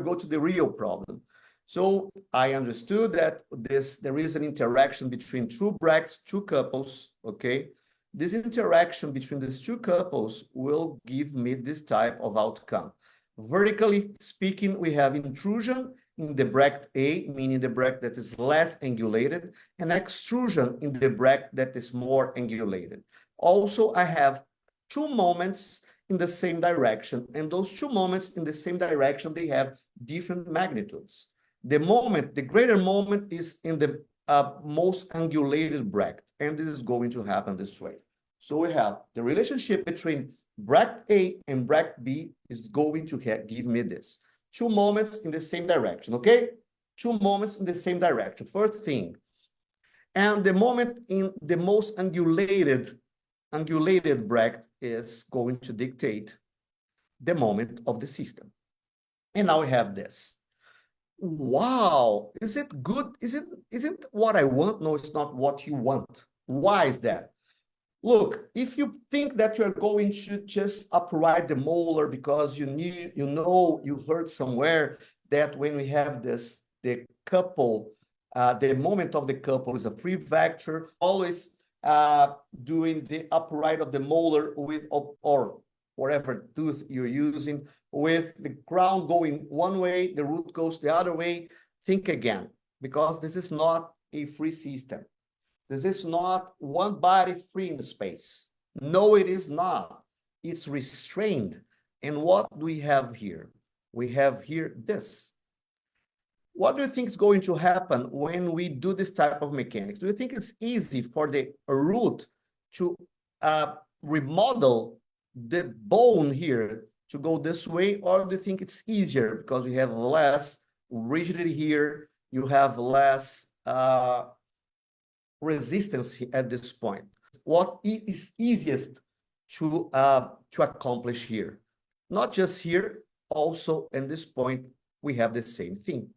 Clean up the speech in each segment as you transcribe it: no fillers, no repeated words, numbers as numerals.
go to the real problem. So I understood that there is an interaction between two brackets, two couples, okay? This interaction between these two couples will give me this type of outcome. Vertically speaking, we have intrusion in the bracket A, meaning the bracket that is less angulated, and extrusion in the bracket that is more angulated. Also, I have two moments in the same direction, and those two moments in the same direction, they have different magnitudes. The greater moment is in the most angulated bracket, and this is going to happen this way. So we have the relationship between bracket A and bracket B is going to give me this. Two moments in the same direction, okay? Two moments in the same direction, first thing. And the moment in the most angulated bracket is going to dictate the moment of the system. And now we have this. Wow, is it good? Is it what I want? No, it's not what you want. Why is that? Look, if you think that you're going to just upright the molar because you heard somewhere that when we have this, the couple, the moment of the couple is a free vector, always doing the upright of the molar with, or whatever tooth you're using, with the crown going one way, the root goes the other way. Think again, because this is not a free system. This is not one body free in space. No, it is not. It's restrained. And what do we have here? We have here this. What do you think is going to happen when we do this type of mechanics? Do you think it's easy for the root to remodel the bone here to go this way, or do you think it's easier because we have less rigidity here, you have less resistance at this point? What is easiest to accomplish here? Not just here, also at this point, we have the same thing.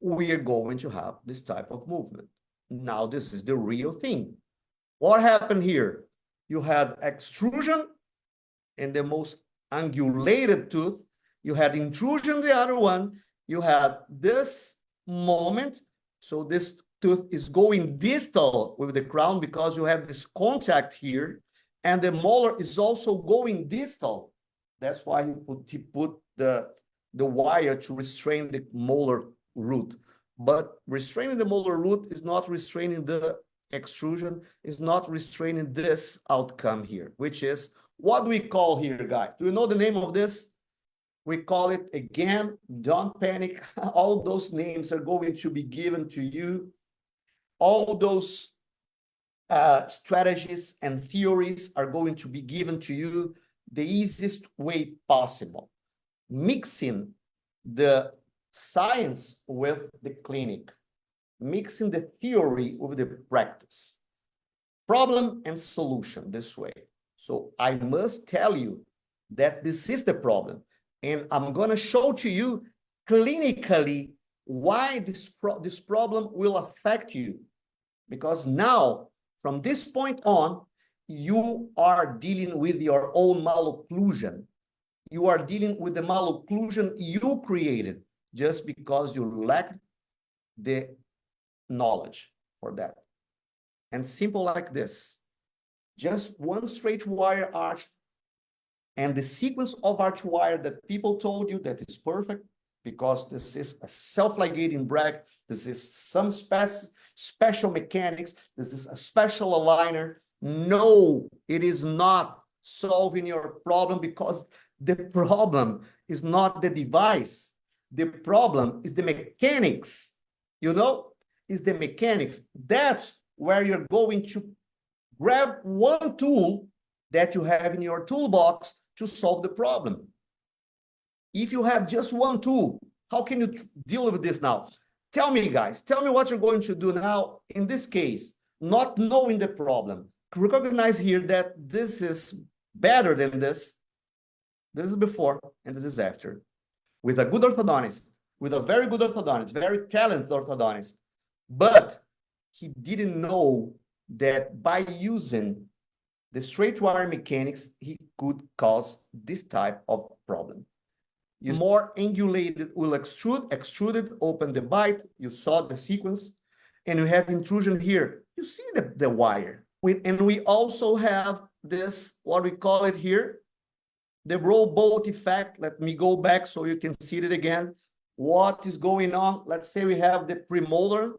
We are going to have this type of movement. Now, this is the real thing. What happened here? You had extrusion in the most angulated tooth. You had intrusion in the other one. You had this moment. So this tooth is going distal with the crown because you have this contact here. And the molar is also going distal. That's why he put the wire to restrain the molar root. But restraining the molar root is not restraining the extrusion, is not restraining this outcome here, which is, what do we call here, guys? Do you know the name of this? We call it, again, don't panic. All those names are going to be given to you. All those strategies and theories are going to be given to you the easiest way possible. Mixing the science with the clinic, mixing the theory with the practice, problem and solution this way. So I must tell you that this is the problem, and I'm going to show to you clinically why this problem will affect you, because now from this point on you are dealing with your own malocclusion. You are dealing with the malocclusion you created just because you lack the knowledge for that. And simple like this, just one straight wire arch and the sequence of arch wire that people told you that is perfect, because this is a self-ligating bracket, this is some special mechanics, this is a special aligner. No, it is not solving your problem, because the problem is not the device. The problem is the mechanics, you know, is the mechanics. That's where you're going to grab one tool that you have in your toolbox to solve the problem. If you have just one tool, how can you deal with this now? Tell me, guys, tell me what you're going to do now in this case, not knowing the problem. Recognize here that this is better than this. This is before and this is after. With a good orthodontist, with a very good orthodontist, very talented orthodontist, but he didn't know that by using the straight wire mechanics, he could cause this type of problem. You more angulated will extruded, open the bite. You saw the sequence, and you have intrusion here. You see the wire. And we also have this, what we call it here, the roll bolt effect. Let me go back so you can see it again. What is going on? Let's say we have the premolar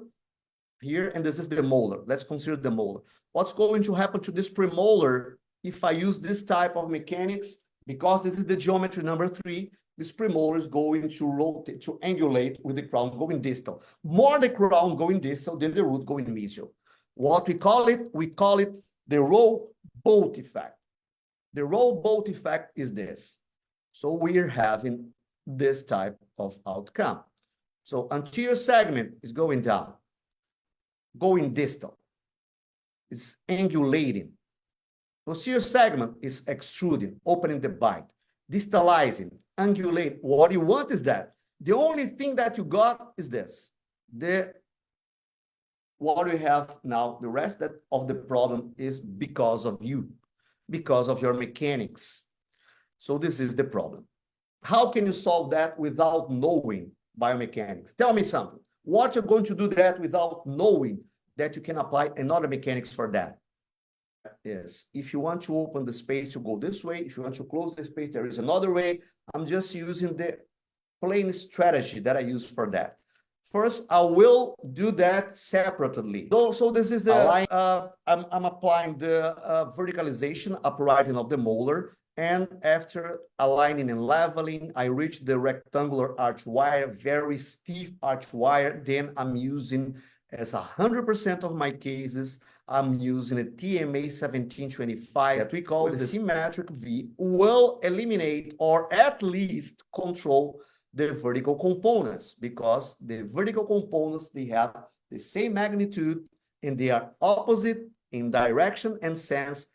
here, and this is the molar. Let's consider the molar. What's going to happen to this premolar if I use this type of mechanics? Because this is the geometry number 3, this premolar is going to rotate, to angulate with the crown going distal. More the crown going distal than the root going mesial. What we call it the roll bolt effect. The roll bolt effect is this. So we're having this type of outcome. So anterior segment is going down, going distal. It's angulating. Posterior segment is extruding, opening the bite, distalizing, angulate. What you want is that. The only thing that you got is this. What we have now, the rest of the problem is because of you, because of your mechanics. So this is the problem. How can you solve that without knowing biomechanics? Tell me something. What you're going to do that without knowing that you can apply another mechanics for that? Is if you want to open the space, you go this way. If you want to close the space, there is another way. I'm just using the plain strategy that I use for that. First, I will do that separately. So this is the line. I'm applying the verticalization uprighting of the molar. And after aligning and leveling, I reach the rectangular arch wire, very stiff arch wire. Then I'm using, as 100% of my cases, I'm using a TMA 1725 that we call the symmetric V, will eliminate or at least control the vertical components, because the vertical components, they have the same magnitude and they are opposite in direction and sense